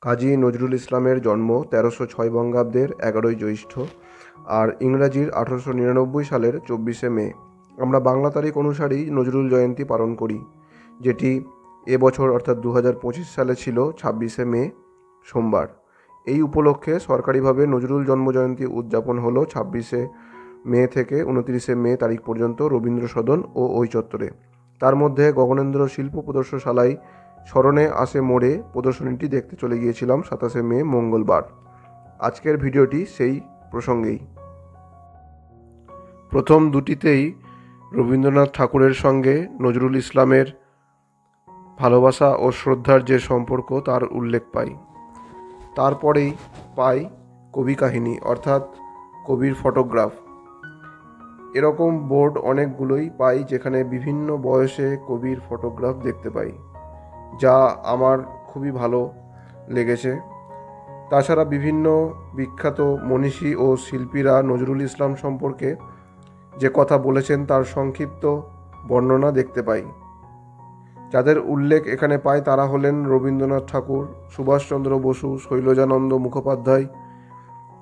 কাজী নজরুল ইসলামের জন্ম 1306 বঙ্গাব্দের 11ই জ্যৈষ্ঠ আর ইংরাজির 1899 সালের 24শে মে। আমরা বাংলা তারিখ অনুসারেই নজরুল জয়ন্তী পালন করি, যেটি এবছর অর্থাৎ 2025 সালে ছিল 26শে মে সোমবার। এই উপলক্ষে সরকারিভাবে নজরুল জন্মজয়ন্তী উদযাপন হলো 26শে মে থেকে 29শে মে তারিখ পর্যন্ত রবীন্দ্র সদন ও ওই চত্বরে। তার মধ্যে গগনেন্দ্র শিল্প প্রদর্শনশালায় স্মরণে আসে মোড়ে প্রদর্শনীটি দেখতে চলে গিয়েছিলাম 27শে মে মঙ্গলবার। আজকের ভিডিওটি সেই প্রসঙ্গেই। প্রথম দুটিতেই রবীন্দ্রনাথ ঠাকুরের সঙ্গে নজরুল ইসলামের ভালোবাসা ও শ্রদ্ধার যে সম্পর্ক তার উল্লেখ পাই। তারপরেই পাই কবি কাহিনী অর্থাৎ কবির ফটোগ্রাফ। এরকম বোর্ড অনেকগুলোই পাই যেখানে বিভিন্ন বয়সে কবির ফটোগ্রাফ দেখতে পাই, যা আমার খুবই ভালো লেগেছে। তাছাড়া বিভিন্ন বিখ্যাত মনীষী ও শিল্পীরা নজরুল ইসলাম সম্পর্কে যে কথা বলেছেন তার সংক্ষিপ্ত বর্ণনা দেখতে পাই। যাদের উল্লেখ এখানে পাই তারা হলেন রবীন্দ্রনাথ ঠাকুর, সুভাষচন্দ্র বসু, শৈলজানন্দ মুখোপাধ্যায়,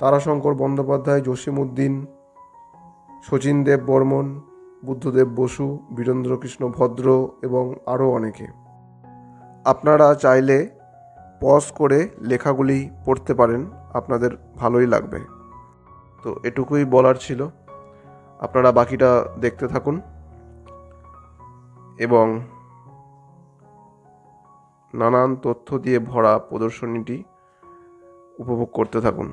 তারাশঙ্কর বন্দ্যোপাধ্যায়, জসীমউদ্দিন, শচীন দেব বর্মন, বুদ্ধদেব বসু, বীরেন্দ্রকৃষ্ণ ভদ্র এবং আরও অনেকে। আপনারা চাইলে পজ করে লেখাগুলি পড়তে পারেন, আপনাদের ভালোই লাগবে। তো এটুকুই বলার ছিল, আপনারা বাকিটা দেখতে থাকুন এবং নানান তথ্য দিয়ে ভরা প্রদর্শনীটি উপভোগ করতে থাকুন।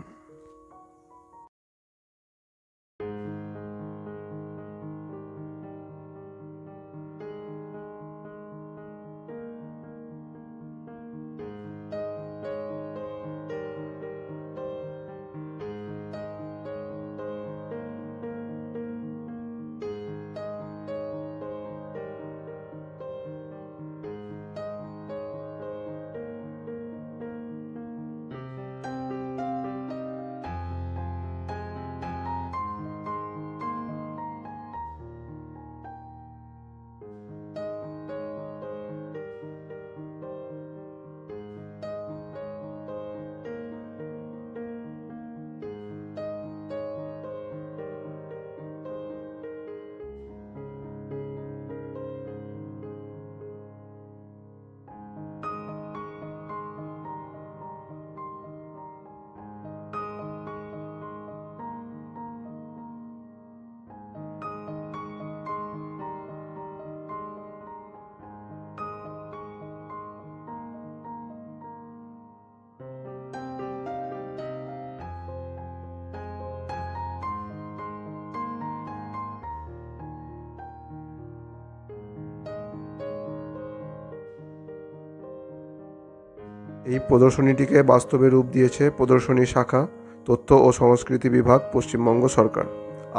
এই প্রদর্শনীটিকে বাস্তবে রূপ দিয়েছে প্রদর্শনী শাখা, তথ্য ও সংস্কৃতি বিভাগ, পশ্চিমবঙ্গ সরকার।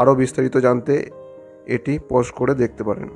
আরও বিস্তারিত জানতে এটি পজ করে দেখতে পারেন।